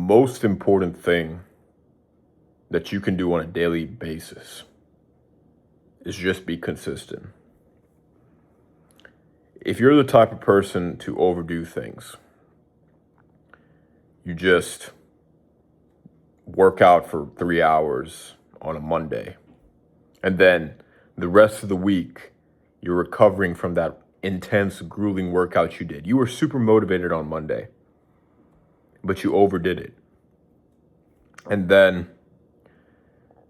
most important thing that you can do on a daily basis is just be consistent. If you're the type of person to overdo things, you just work out for 3 hours on a Monday, and then the rest of the week, you're recovering from that intense, grueling workout you did. You were super motivated on Monday, but you overdid it. And then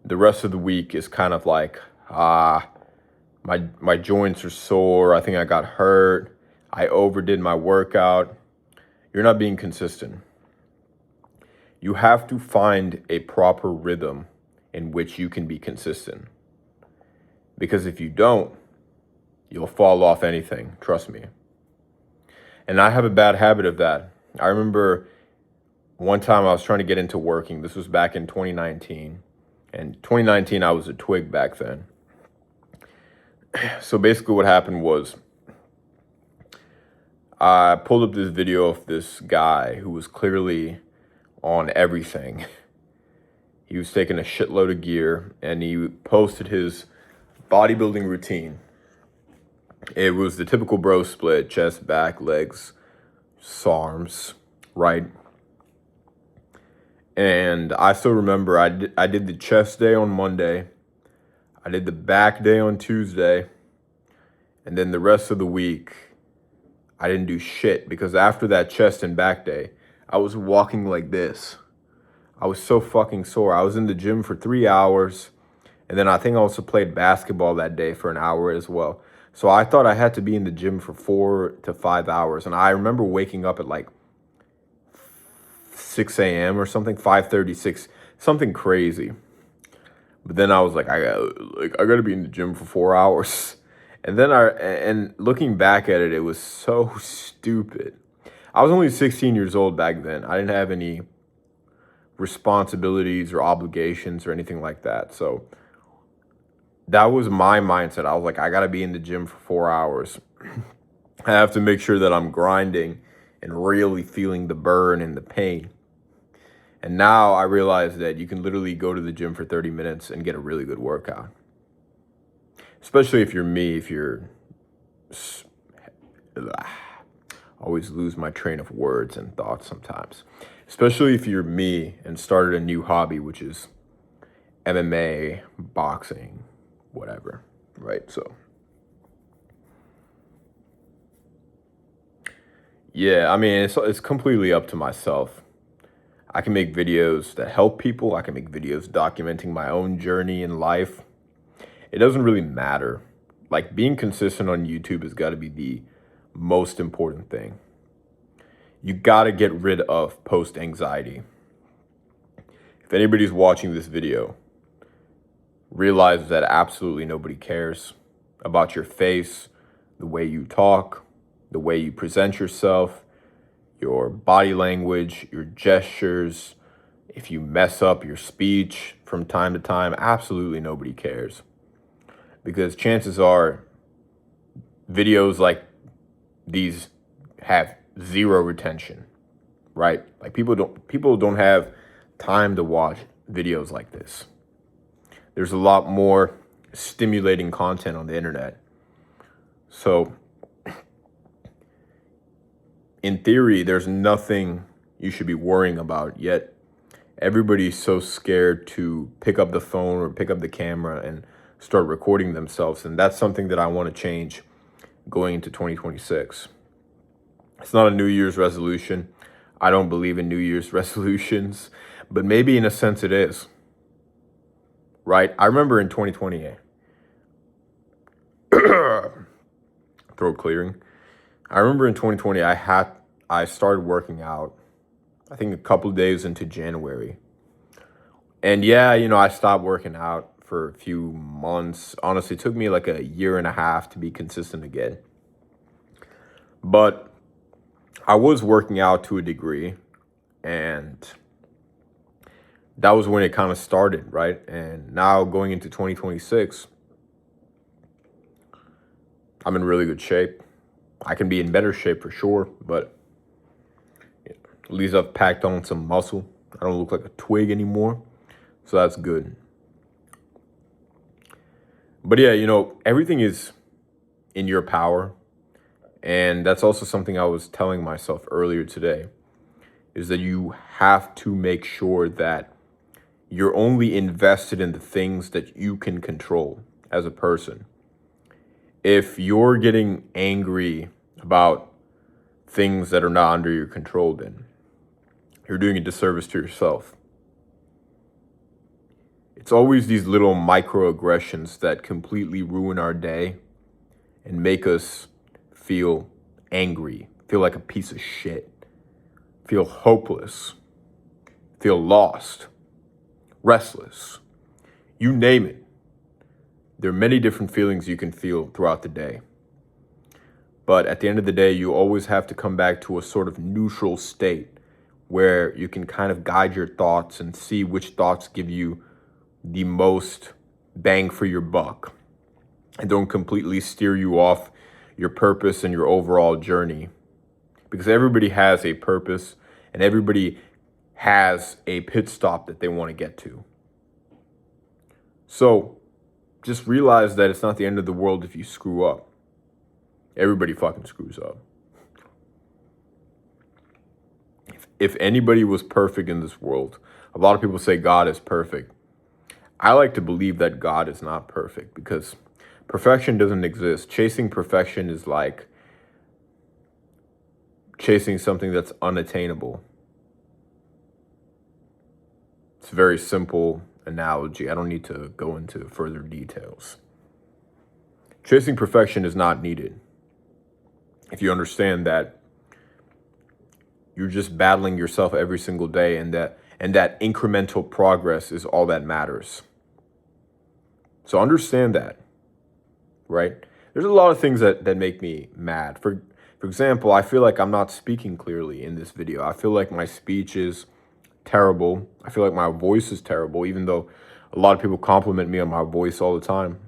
the rest of the week is kind of like, my joints are sore. I think I got hurt. I overdid my workout. You're not being consistent. You have to find a proper rhythm in which you can be consistent. Because if you don't, you'll fall off anything, trust me. And I have a bad habit of that. I remember one time I was trying to get into working. This was back in 2019. And 2019, I was a twig back then. So basically what happened was I pulled up this video of this guy who was clearly on everything. He was taking a shitload of gear and he posted his bodybuilding routine. It was the typical bro split: chest, back, legs, arms, right? And I still remember I did the chest day on Monday. I did the back day on Tuesday. And then the rest of the week, I didn't do shit because after that chest and back day, I was walking like this. I was so fucking sore. I was in the gym for 3 hours. And then I think I also played basketball that day for an hour as well. So I thought I had to be in the gym for 4 to 5 hours. And I remember waking up at like 6 a.m. or something, 5:36, something crazy. But then I was like, I gotta be in the gym for 4 hours. And then and looking back at it, it was so stupid. I was only 16 years old back then. I didn't have any responsibilities or obligations or anything like that. So that was my mindset. I was like, I gotta be in the gym for 4 hours. I have to make sure that I'm grinding and really feeling the burn and the pain. And now I realize that you can literally go to the gym for 30 minutes and get a really good workout. Especially if you're me, if you're... always lose my train of words and thoughts sometimes. Especially if you're me and started a new hobby, which is MMA, boxing, whatever, right? So, yeah, I mean, it's completely up to myself. I can make videos that help people. I can make videos documenting my own journey in life. It doesn't really matter. Like, being consistent on YouTube has got to be the most important thing. You got to get rid of post anxiety. If anybody's watching this video, realize that absolutely nobody cares about your face, the way you talk, the way you present yourself, your body language, your gestures. If you mess up your speech from time to time, absolutely nobody cares. Because chances are videos like these have zero retention, right? Like people don't have time to watch videos like this. There's a lot more stimulating content on the internet. So in theory, there's nothing you should be worrying about, yet everybody's so scared to pick up the phone or pick up the camera and start recording themselves. And that's something that I want to change going into 2026. It's not a New Year's resolution. I don't believe in New Year's resolutions, but maybe in a sense it is, right? I remember in 2020, throat clearing. I remember in 2020, I started working out, I think a couple of days into January. And yeah, I stopped working out for a few months. Honestly, it took me like a year and a half to be consistent again. But I was working out to a degree, and that was when it kind of started, right? And now going into 2026, I'm in really good shape. I can be in better shape for sure, but at least I've packed on some muscle I don't look like a twig anymore. So that's good. But yeah, everything is in your power. And that's also something I was telling myself earlier today, is that you have to make sure that you're only invested in the things that you can control as a person. If you're getting angry about things that are not under your control, then you're doing a disservice to yourself. It's always these little microaggressions that completely ruin our day and make us feel angry, feel like a piece of shit, feel hopeless, feel lost, restless. You name it. There are many different feelings you can feel throughout the day. But at the end of the day, you always have to come back to a sort of neutral state where you can kind of guide your thoughts and see which thoughts give you the most bang for your buck and don't completely steer you off your purpose and your overall journey. Because everybody has a purpose and everybody has a pit stop that they want to get to. So just realize that it's not the end of the world if you screw up. Everybody fucking screws up. If anybody was perfect in this world, a lot of people say God is perfect. I like to believe that God is not perfect because perfection doesn't exist. Chasing perfection is like chasing something that's unattainable. It's a very simple analogy. I don't need to go into further details. Chasing perfection is not needed. If you understand that you're just battling yourself every single day and that incremental progress is all that matters. So understand that, right? There's a lot of things that make me mad. For example, I feel like I'm not speaking clearly in this video. I feel like my speech is terrible. I feel like my voice is terrible, even though a lot of people compliment me on my voice all the time.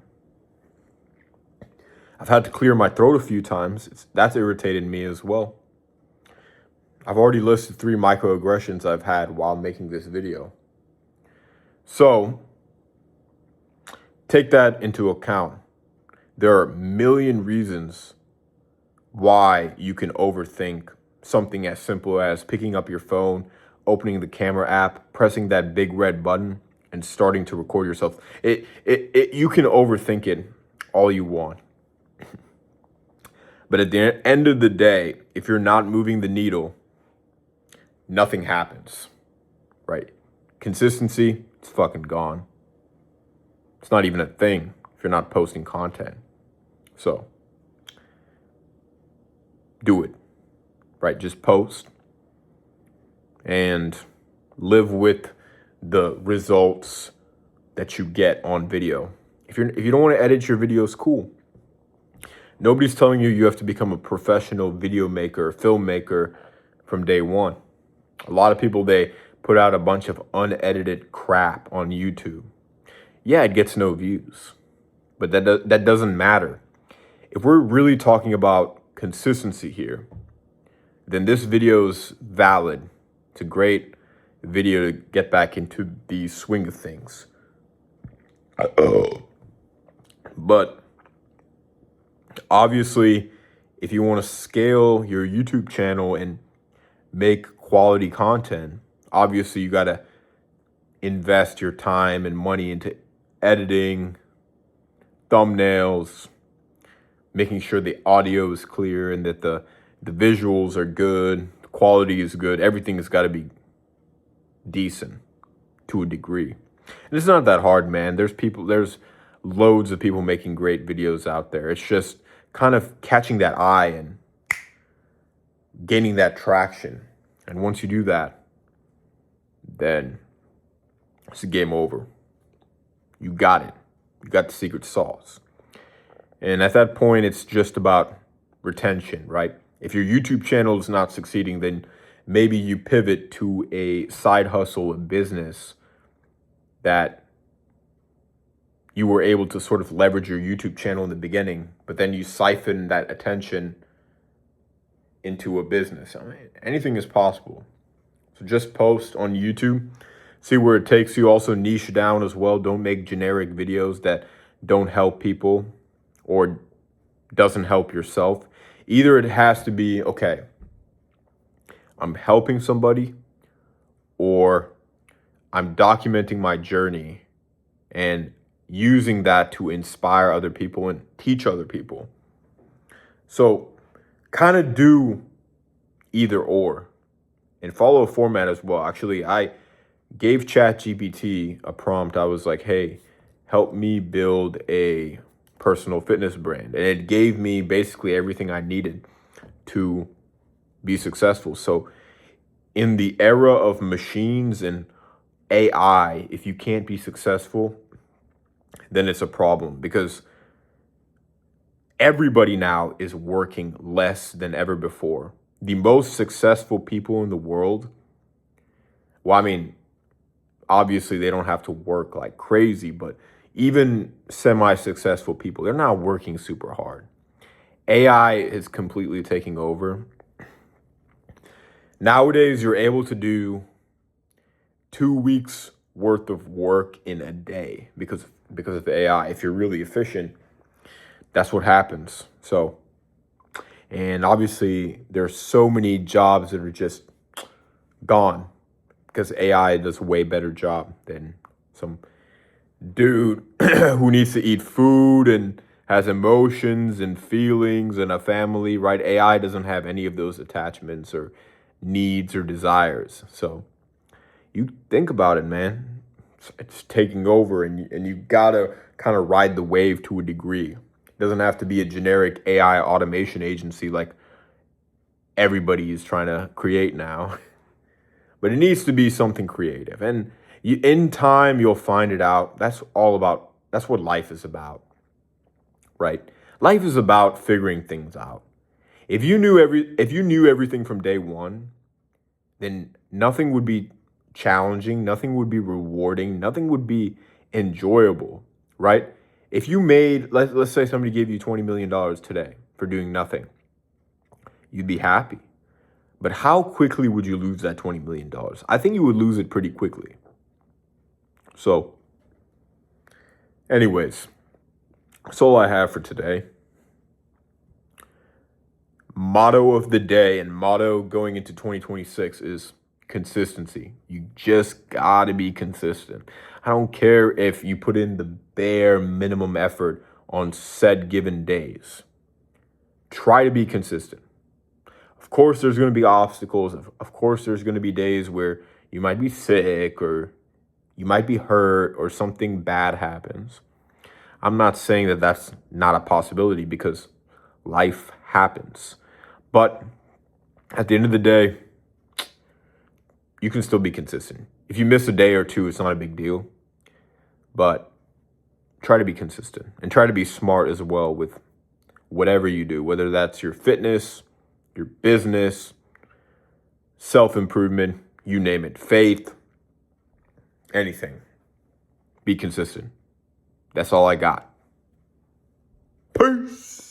I've had to clear my throat a few times. That's irritated me as well. I've already listed 3 microaggressions I've had while making this video. So take that into account. There are a million reasons why you can overthink something as simple as picking up your phone, opening the camera app, pressing that big red button, and starting to record yourself. You can overthink it all you want. But at the end of the day, if you're not moving the needle, nothing happens, right? Consistency, it's fucking gone. It's not even a thing if you're not posting content. So do it, right? Just post and live with the results that you get on video. If you don't want to edit your videos, cool. Nobody's telling you have to become a professional video maker, filmmaker from day one. A lot of people, they put out a bunch of unedited crap on YouTube. Yeah, it gets no views, but that doesn't matter. If we're really talking about consistency here, then this video's valid. It's a great video to get back into the swing of things. But obviously, if you want to scale your YouTube channel and make quality content, obviously you got to invest your time and money into editing, thumbnails, making sure the audio is clear and that the visuals are good, the quality is good. Everything has got to be decent to a degree. And it's not that hard, man. There's loads of people making great videos out there. It's just kind of catching that eye and gaining that traction. And once you do that, then it's a game over. You got it. You got the secret sauce. And at that point, it's just about retention, right? If your YouTube channel is not succeeding, then maybe you pivot to a side hustle, a business that you were able to sort of leverage your YouTube channel in the beginning, but then you siphon that attention into a business. I mean, anything is possible. So just post on YouTube, see where it takes you. Also niche down as well. Don't make generic videos that don't help people or doesn't help yourself. Either it has to be, okay, I'm helping somebody, or I'm documenting my journey and using that to inspire other people and teach other people. So kind of do either or and follow a format as well. Actually, I gave ChatGPT a prompt. I was like, hey, help me build a personal fitness brand. And it gave me basically everything I needed to be successful. So in the era of machines and AI, if you can't be successful, then it's a problem, because everybody now is working less than ever before. The most successful people in the world, well, I mean, obviously they don't have to work like crazy, but even semi-successful people, they're not working super hard. AI is completely taking over. Nowadays, you're able to do 2 weeks worth of work in a day because of AI. If you're really efficient, that's what happens. So, and obviously there's so many jobs that are just gone because AI does a way better job than some dude who needs to eat food and has emotions and feelings and a family, right? AI doesn't have any of those attachments or needs or desires. So you think about it, man. It's taking over, and you gotta kind of ride the wave to a degree. It doesn't have to be a generic AI automation agency like everybody is trying to create now, but it needs to be something creative. And in time, you'll find it out. That's all about. That's what life is about, right? Life is about figuring things out. If you knew everything from day one, then nothing would be challenging, nothing would be rewarding, nothing would be enjoyable, right? If you made, let's say somebody gave you $20 million today for doing nothing, you'd be happy. But how quickly would you lose that $20 million? I think you would lose it pretty quickly. So, anyways, that's all I have for today. Motto of the day and motto going into 2026 is consistency. You just gotta be consistent. I don't care if you put in the bare minimum effort on said given days. Try to be consistent. Of course, there's going to be obstacles. Of course, there's going to be days where you might be sick or you might be hurt or something bad happens. I'm not saying that that's not a possibility, because life happens. But at the end of the day, you can still be consistent. If you miss a day or two, it's not a big deal. But try to be consistent and try to be smart as well with whatever you do, whether that's your fitness, your business, self-improvement, you name it, faith, anything. Be consistent. That's all I got. Peace.